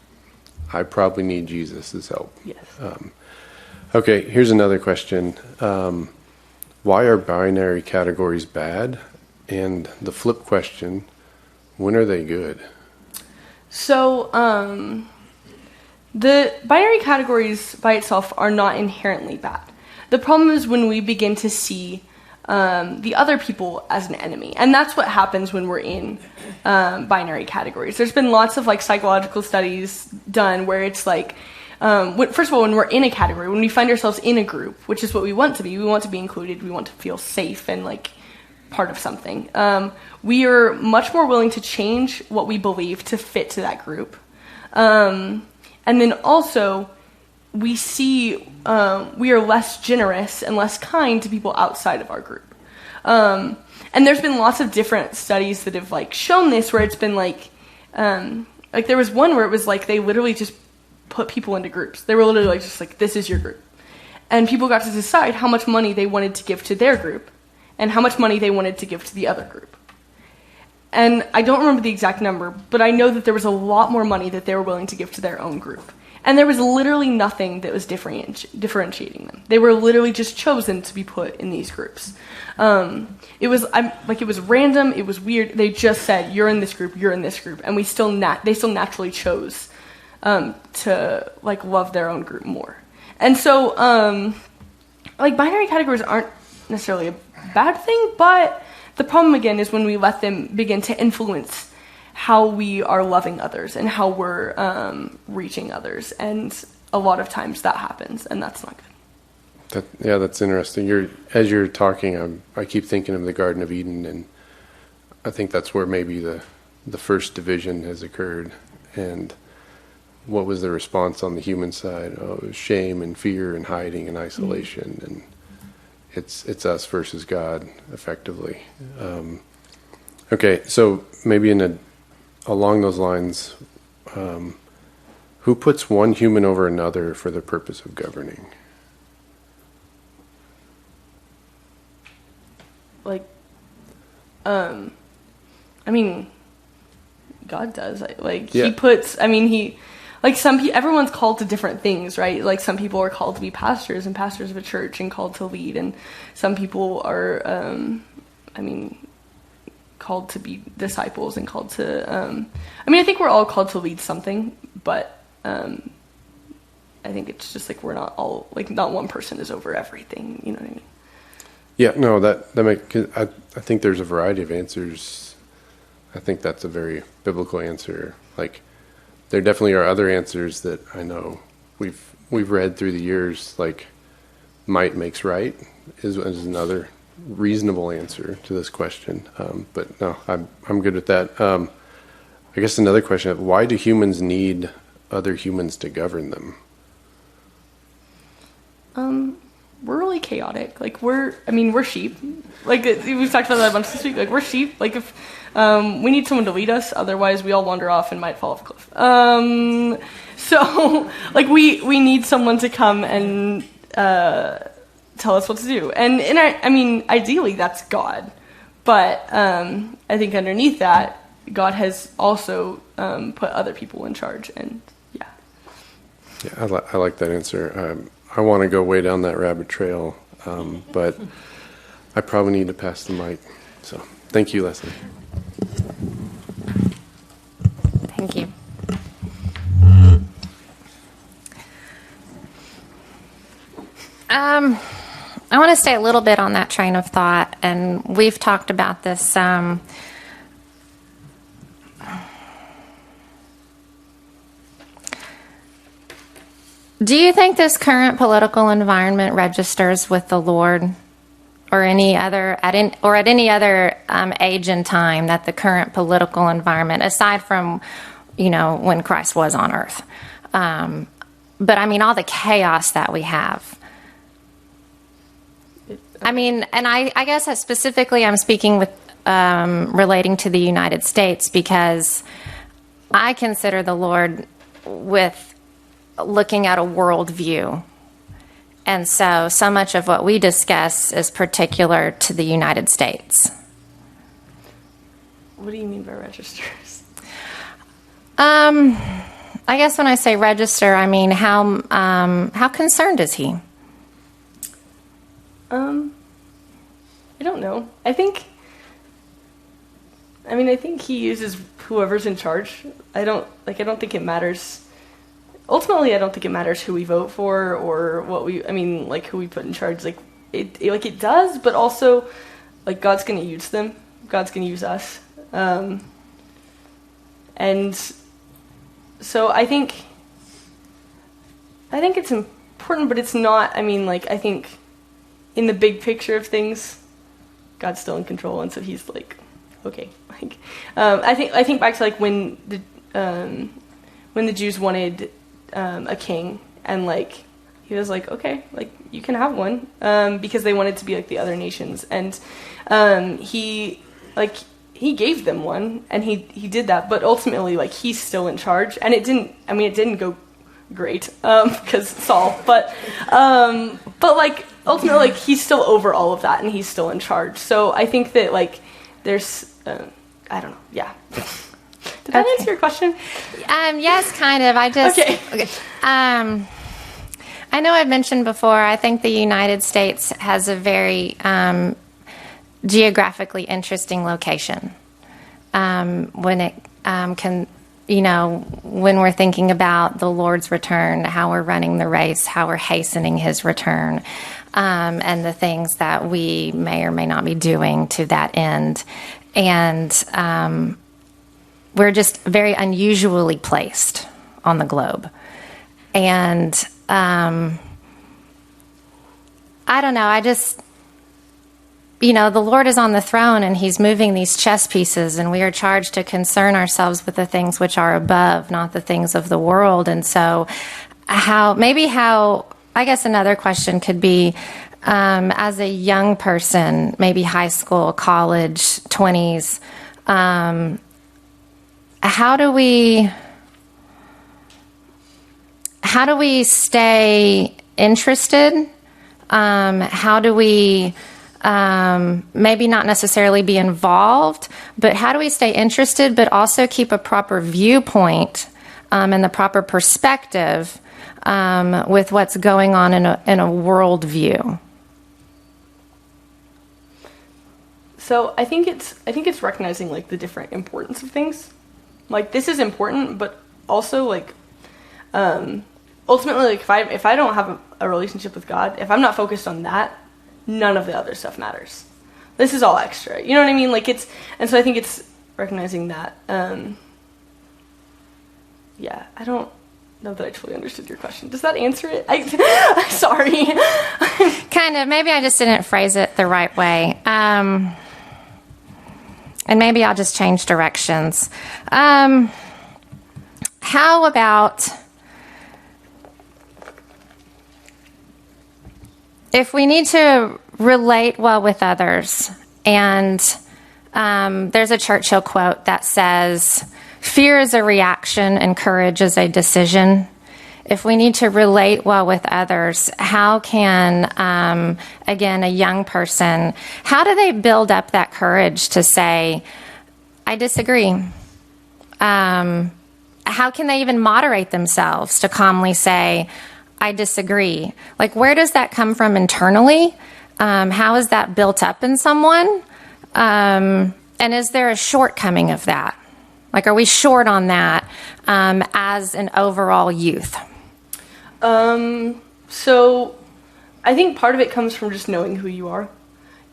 D: I probably need Jesus' help.
B: Yes.
D: Okay, here's another question. Why are binary categories bad? And the flip question, when are they good? So,
B: the binary categories by itself are not inherently bad. The problem is when we begin to see the other people as an enemy. And that's what happens when we're in binary categories. There's been lots of, like, psychological studies done where it's like, first of all, when we're in a category, when we find ourselves in a group, which is what we want to be included, we want to feel safe and, like, part of something. We are much more willing to change what we believe to fit to that group. And then also, we see we are less generous and less kind to people outside of our group. And there's been lots of different studies that have, like, shown this, where it's been like there was one where it was like they literally just put people into groups. They were literally like, just like, this is your group. And people got to decide how much money they wanted to give to their group and how much money they wanted to give to the other group. And I don't remember the exact number, but I know that there was a lot more money that they were willing to give to their own group. And there was literally nothing that was differentiating them. They were literally just chosen to be put in these groups. It was random. It was weird. They just said, you're in this group, you're in this group. And they still naturally chose to like love their own group more. And so like binary categories aren't necessarily a bad thing, but the problem again is when we let them begin to influence how we are loving others and how we're reaching others, and a lot of times that happens, and that's not good.
D: That's interesting. As you're talking, I keep thinking of the Garden of Eden, and I think that's where maybe the first division has occurred. And what was the response on the human side? Oh, it was shame and fear and hiding and isolation, and it's us versus God, effectively. Okay, so maybe along those lines, who puts one human over another for the purpose of governing?
B: Like, I mean, God does.
D: Yeah.
B: He puts. I mean, he. Like everyone's called to different things, right? Like some people are called to be pastors and pastors of a church and called to lead, and some people are, called to be disciples and called to. I think we're all called to lead something, but I think it's just like we're not all like not one person is over everything. You know what I mean?
D: Yeah, no, that makes. I think there's a variety of answers. I think that's a very biblical answer. Like, there definitely are other answers that I know we've read through the years. Like, might makes right is another reasonable answer to this question. But no, I'm good with that. I guess another question: why do humans need other humans to govern them?
B: We're really chaotic. Like we're sheep. Like we've talked about that a bunch this week. Like we're sheep. Like if we need someone to lead us, otherwise we all wander off and might fall off a cliff. So like we need someone to come and tell us what to do. And ideally that's God, but I think underneath that, God has also put other people in charge. And yeah.
D: Yeah, I like that answer. I want to go way down that rabbit trail, but I probably need to pass the mic. So thank you, Leslie.
A: Thank you. I want to stay a little bit on that train of thought, and we've talked about this. Do you think this current political environment registers with the Lord, or any other at any other age and time, that the current political environment, aside from when Christ was on earth, but all the chaos that we have? And I guess that specifically I'm speaking with relating to the United States, because I consider the Lord with looking at a world view. And so much of what we discuss is particular to the United States.
B: What do you mean by registers?
A: I guess when I say register, I mean how concerned is he?
B: I don't know. I think he uses whoever's in charge. I don't think it matters. Ultimately, I don't think it matters who we vote for or who we put in charge. Like it does, but also, like, God's going to use them. God's going to use us. And so I think it's important, but it's not. I think in the big picture of things, God's still in control, and so He's like, okay. Like, I think back to like when the Jews wanted a king, and like he was like, okay, like you can have one, because they wanted to be like the other nations, and he gave them one, and he did that, but ultimately like he's still in charge, and it didn't go great because Saul, but like ultimately like he's still over all of that, and he's still in charge. So I think that like there's I don't know, yeah. Did that answer your question?
A: Yes, kind of. Okay. I know I've mentioned before, I think the United States has a very geographically interesting location when it when we're thinking about the Lord's return, how we're running the race, how we're hastening his return, and the things that we may or may not be doing to that end. And we're just very unusually placed on the globe. And I don't know, the Lord is on the throne and he's moving these chess pieces, and we are charged to concern ourselves with the things which are above, not the things of the world. And so I guess another question could be, as a young person, maybe high school, college, 20s, how do we stay interested? How do we maybe not necessarily be involved, but how do we stay interested but also keep a proper viewpoint and the proper perspective with what's going on in a world view?
B: So I think it's recognizing like the different importance of things. Like, this is important, but also like ultimately, like if I don't have a relationship with God, if I'm not focused on that, none of the other stuff matters. This is all extra. You know what I mean? Like, and so I think it's recognizing that. Yeah, I don't know that I totally understood your question. Does that answer it? I'm sorry.
A: Kind of. Maybe I just didn't phrase it the right way. And maybe I'll just change directions. How about if we need to relate well with others, and there's a Churchill quote that says, "Fear is a reaction and courage is a decision." If we need to relate well with others, how can, again, a young person, how do they build up that courage to say, I disagree? How can they even moderate themselves to calmly say, I disagree? Like, where does that come from internally? How is that built up in someone? And is there a shortcoming of that? Like, are we short on that as an overall youth?
B: So I think part of it comes from just knowing who you are.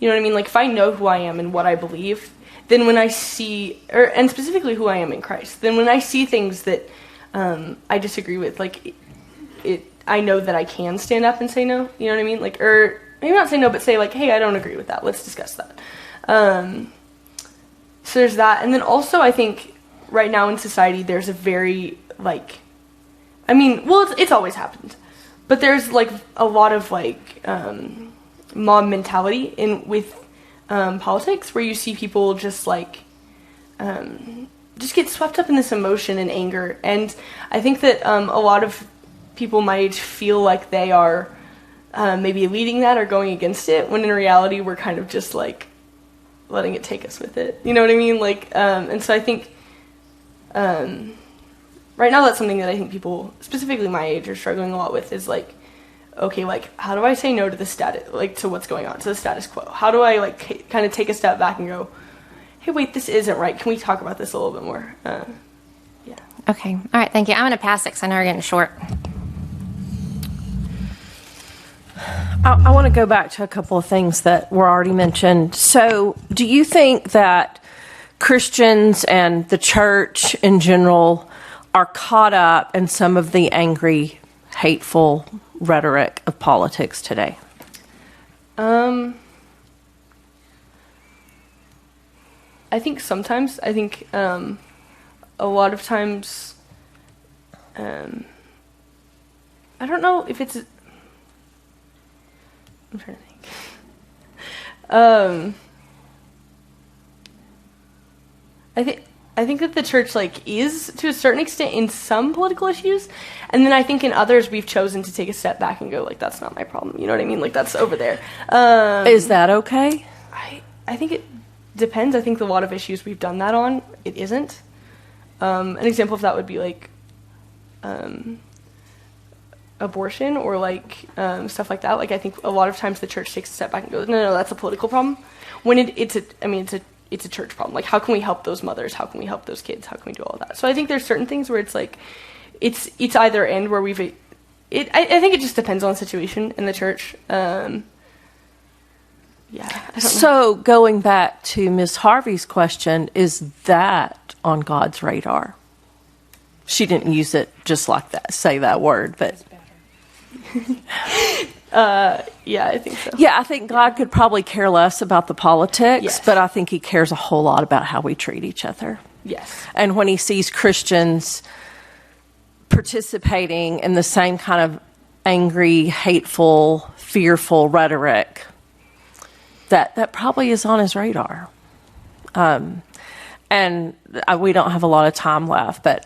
B: You know what I mean? Like, if I know who I am and what I believe, then when I see, and specifically who I am in Christ, then when I see things that I disagree with, like, I know that I can stand up and say no. You know what I mean? Like, or maybe not say no, but say like, hey, I don't agree with that. Let's discuss that. So there's that. And then also I think right now in society, there's a very, like, it's always happened, but there's like a lot of like mob mentality with politics, where you see people just like just get swept up in this emotion and anger. And I think that a lot of people my age feel like they are maybe leading that or going against it, when in reality we're kind of just like letting it take us with it. You know what I mean? Like, and so I think right now that's something that I think people, specifically my age, are struggling a lot with, is like, okay, like, how do I say no to the status, like, to what's going on, to the status quo? How do I like kind of take a step back and go, hey, wait, this isn't right. Can we talk about this a little bit more? Yeah.
A: Okay. All right. Thank you. I'm going to pass it because I know we're getting short.
C: I want to go back to a couple of things that were already mentioned. So, do you think that Christians and the church in general are caught up in some of the angry, hateful rhetoric of politics today?
B: I think sometimes. I think a lot of times, I don't know if it's, I'm trying to think. I think that the church like is to a certain extent in some political issues, and then I think in others we've chosen to take a step back and go like, that's not my problem. You know what I mean? Like, that's over there.
C: Is that okay?
B: I think it depends. I think a lot of issues we've done that on, it isn't. An example of that would be like abortion or like stuff like that. Like, I think a lot of times the church takes a step back and goes, no, that's a political problem. When it's it's a church problem. Like, how can we help those mothers? How can we help those kids? How can we do all of that? So I think there's certain things where it's like, it's either end where I think it just depends on the situation in the church. I don't know.
C: So going back to Ms. Harvey's question, is that on God's radar? She didn't use it just like that, say that word, but...
B: Yeah, I think so.
C: Yeah, I think God could probably care less about the politics,
B: Yes.
C: but I think he cares a whole lot about how we treat each other.
B: Yes.
C: And when he sees Christians participating in the same kind of angry, hateful, fearful rhetoric, that probably is on his radar. And we don't have a lot of time left, but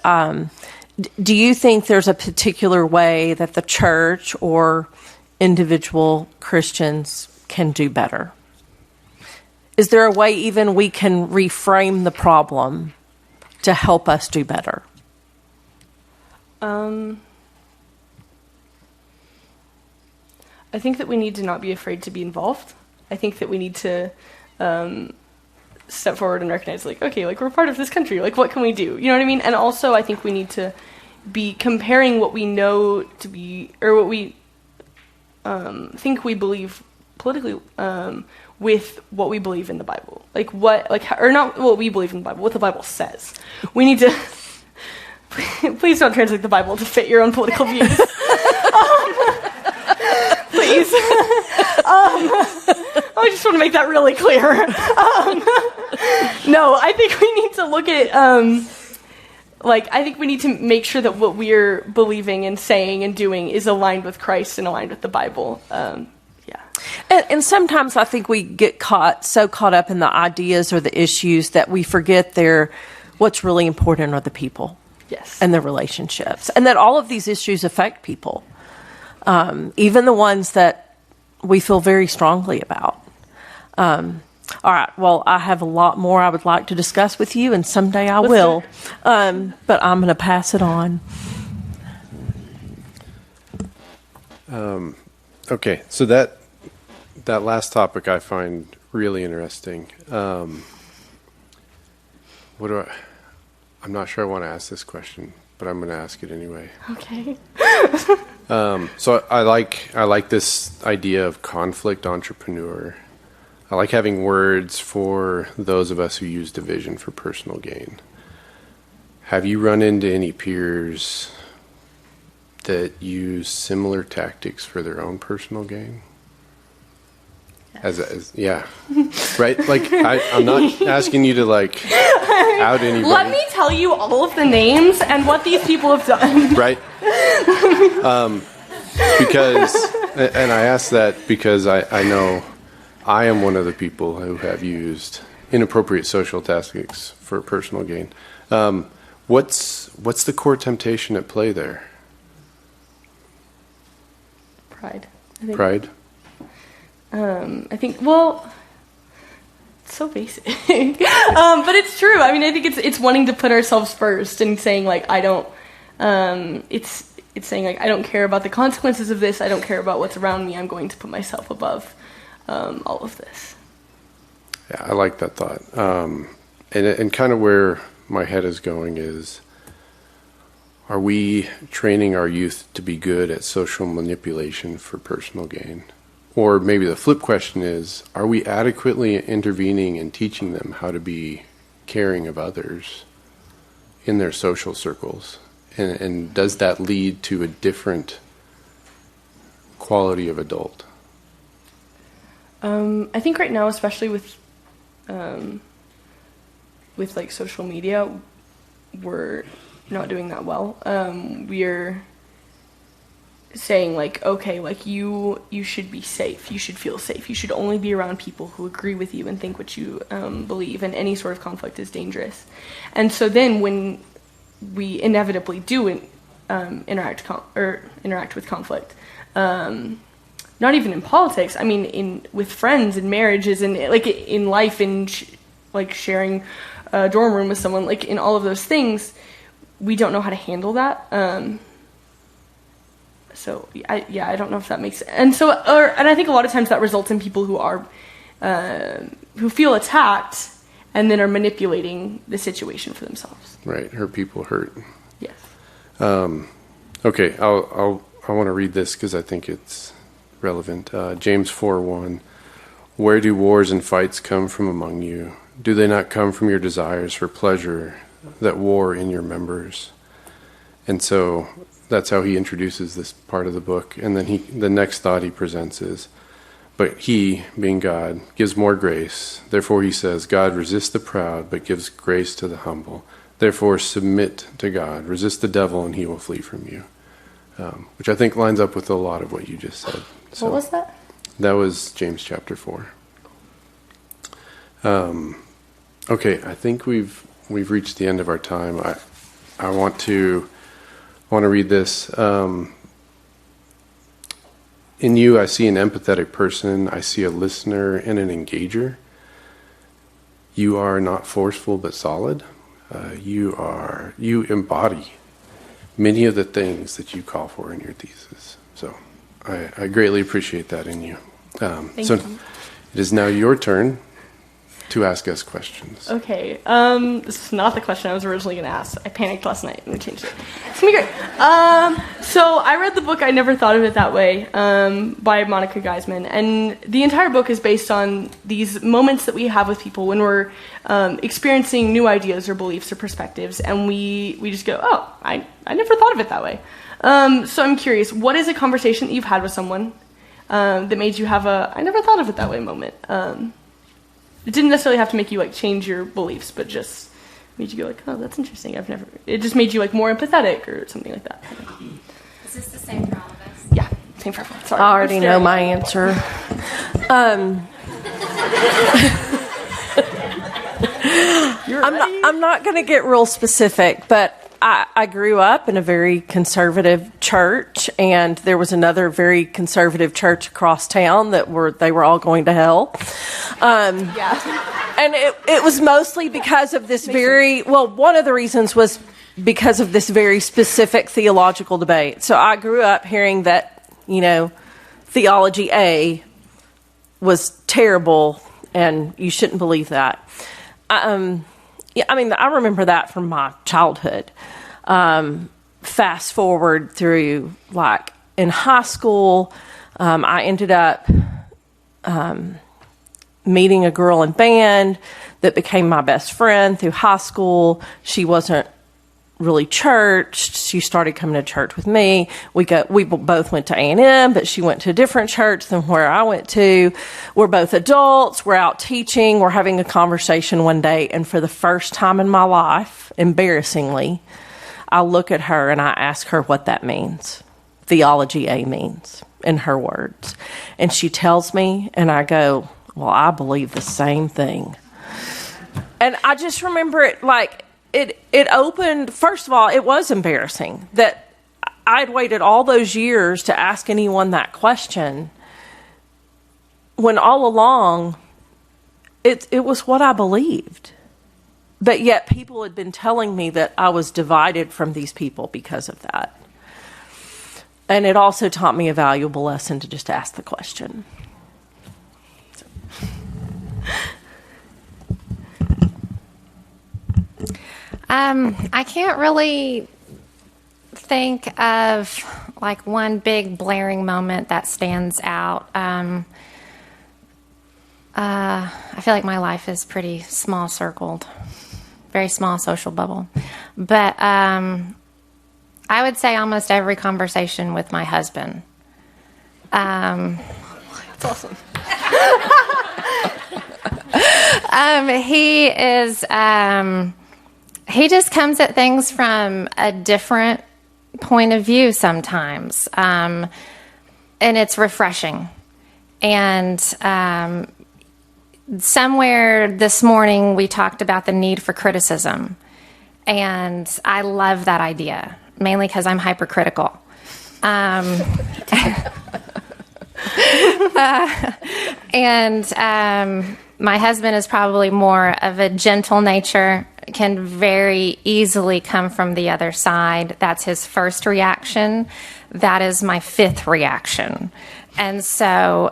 C: do you think there's a particular way that the church or individual Christians can do better? Is there a way even we can reframe the problem to help us do better?
B: I think that we need to not be afraid to be involved. I think that we need to step forward and recognize, like, okay, like, we're part of this country. Like, what can we do? You know what I mean? And also, I think we need to be comparing what we know to be, or what we think we believe politically, with what we believe in the Bible. Or not what we believe in the Bible, what the Bible says. We need to... Please don't translate the Bible to fit your own political views. Please. I just want to make that really clear. No, I think we need to look at, I think we need to make sure that what we're believing and saying and doing is aligned with Christ and aligned with the Bible.
C: And sometimes I think we get so caught up in the ideas or the issues that we forget what's really important are the people.
B: Yes.
C: And the relationships. And that all of these issues affect people. Even the ones that we feel very strongly about. All right. Well, I have a lot more I would like to discuss with you, and someday I will. But I'm going to pass it on.
D: Okay. So that last topic I find really interesting. I'm not sure I want to ask this question, but I'm going to ask it anyway.
B: Okay.
D: So I like this idea of conflict entrepreneur. I like having words for those of us who use division for personal gain. Have you run into any peers that use similar tactics for their own personal gain? Yeah, right. Like I'm not asking you to out anybody.
B: Let me tell you all of the names and what these people have done.
D: Right. Because, and I ask that because I know I am one of the people who have used inappropriate social tactics for personal gain. What's the core temptation at play there?
B: Pride. I think.
D: Pride.
B: I think, well, it's so basic, but it's true. I mean, I think it's wanting to put ourselves first and saying, like, I don't, it's saying, like, I don't care about the consequences of this. I don't care about what's around me. I'm going to put myself above all of this.
D: Yeah, I like that thought. And kind of where my head is going is, are we training our youth to be good at social manipulation for personal gain? Or maybe the flip question is, are we adequately intervening and teaching them how to be caring of others in their social circles? And does that lead to a different quality of adult?
B: I think right now, especially with like social media, we're not doing that well. We're saying, like, okay, like, you should be safe, you should feel safe, you should only be around people who agree with you and think what you believe, and any sort of conflict is dangerous. And so then when we inevitably do interact with conflict, not even in politics, I mean with friends and marriages and like in life, in sharing a dorm room with someone, like in all of those things, we don't know how to handle that. So I don't know if that makes sense. And I think a lot of times that results in people who are who feel attacked and then are manipulating the situation for themselves.
D: Right. Her people hurt.
B: Yes.
D: Okay. I want to read this because I think it's relevant. James 4:1. Where do wars and fights come from among you? Do they not come from your desires for pleasure that war in your members? And so that's how he introduces this part of the book. And then the next thought he presents is, but he, being God, gives more grace. Therefore he says, God resists the proud, but gives grace to the humble. Therefore submit to God. Resist the devil, and he will flee from you. Which I think lines up with a lot of what you just said. So,
B: What was that?
D: that was James chapter 4. Okay, I think we've reached the end of our time. I want to read this. In you, I see an empathetic person. I see a listener and an engager. You are not forceful but solid. You embody many of the things that you call for in your thesis. So I greatly appreciate that in you.
B: Thank
D: So
B: you.
D: it is now your turn to ask us questions.
B: Okay, this is not the question I was originally going to ask. I panicked last night and we changed it. It's going to be great. So I read the book I Never Thought of It That Way by Monica Geisman, and the entire book is based on these moments that we have with people when we're experiencing new ideas or beliefs or perspectives, and we just go, oh, I never thought of it that way. So I'm curious, what is a conversation that you've had with someone that made you have a I never thought of it that way moment? It didn't necessarily have to make you like change your beliefs, but just made you go like, oh, that's interesting. It just made you like more empathetic or something like that.
A: Is this the same for all of us?
B: Yeah, same for everyone. Sorry.
C: I already know my answer. I'm not going to get real specific, but I grew up in a very conservative church, and there was another very conservative church across town they were all going to hell. And it was mostly because of this one of the reasons was because of this very specific theological debate. So I grew up hearing that, theology A was terrible and you shouldn't believe that. I remember that from my childhood. Fast forward through, like, in high school, I ended up meeting a girl in band that became my best friend through high school. She wasn't really churched. She started coming to church with me. We both went to A&M, but she went to a different church than where I went to. We're both adults. We're out teaching. We're having a conversation one day, and for the first time in my life, embarrassingly, I look at her and I ask her what that means. Theology A means, in her words. And she tells me, and I go, well, I believe the same thing. And I just remember it like, it opened, first of all, it was embarrassing that I'd waited all those years to ask anyone that question when all along it was what I believed. But yet people had been telling me that I was divided from these people because of that. And it also taught me a valuable lesson to just ask the question.
A: I can't really think of like one big blaring moment that stands out. I feel like my life is pretty small circled, very small social bubble. But I would say almost every conversation with my husband.
B: That's awesome.
A: He is... he just comes at things from a different point of view sometimes, and it's refreshing. And somewhere this morning we talked about the need for criticism, and I love that idea, mainly because I'm hypercritical. My husband is probably more of a gentle nature, can very easily come from the other side. That's his first reaction. That is my fifth reaction. And so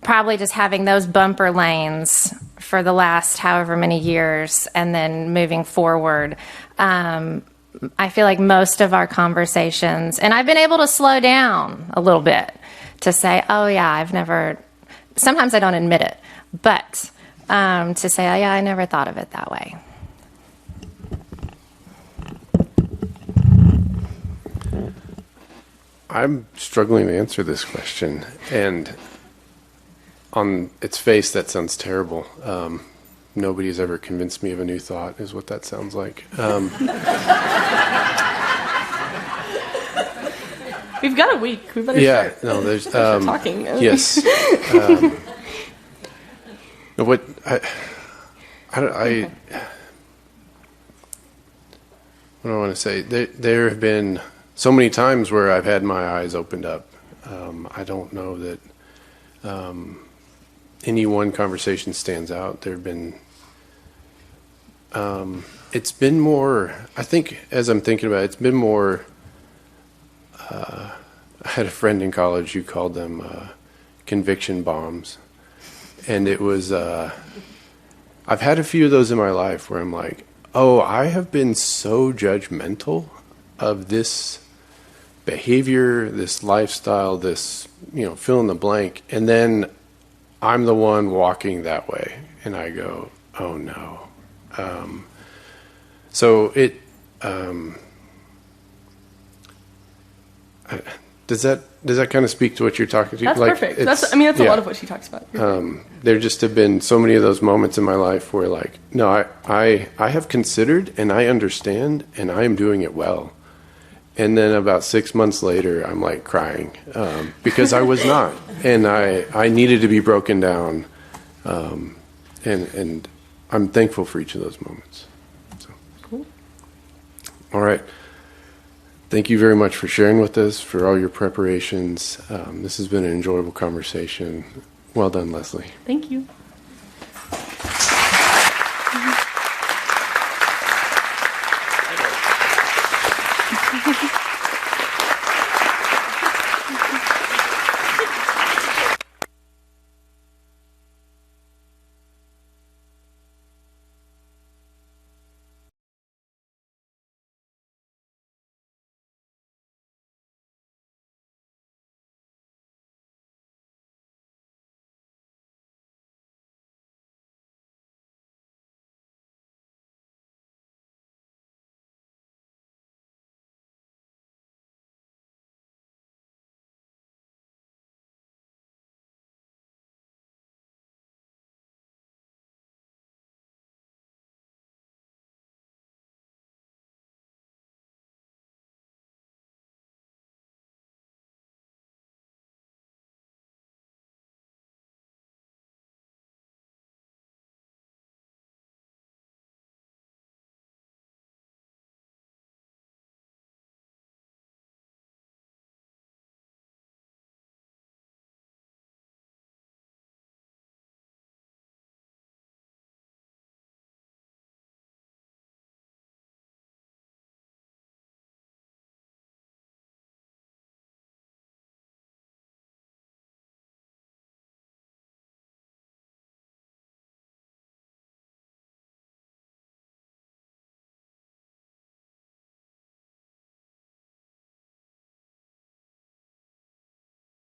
A: probably just having those bumper lanes for the last however many years, and then moving forward, I feel like most of our conversations, and I've been able to slow down a little bit to say, oh yeah, sometimes I don't admit it, but to say, oh yeah, I never thought of it that way.
D: I'm struggling to answer this question, and on its face, that sounds terrible. Nobody's ever convinced me of a new thought, is what that sounds like.
B: We've got a week. We better start.
D: No, there's
B: start talking.
D: Yes. What I what do I want to say? There have been so many times where I've had my eyes opened up. I don't know that any one conversation stands out. There have been. It's been more. I think as I'm thinking about it, it's been more. I had a friend in college who called them conviction bombs, and it was. I've had a few of those in my life where I'm like, oh, I have been so judgmental of this behavior, this lifestyle, this, fill in the blank. And then I'm the one walking that way. And I go, oh no. So it, does that kind of speak to what you're talking to?
B: That's perfect. That's a lot of what she talks about.
D: There just have been so many of those moments in my life where no, I have considered and I understand and I am doing it well. And then about 6 months later, I'm crying because I was not. And I needed to be broken down. And I'm thankful for each of those moments. So.
B: Cool.
D: All right. Thank you very much for sharing with us, for all your preparations. This has been an enjoyable conversation. Well done, Leslie.
B: Thank you.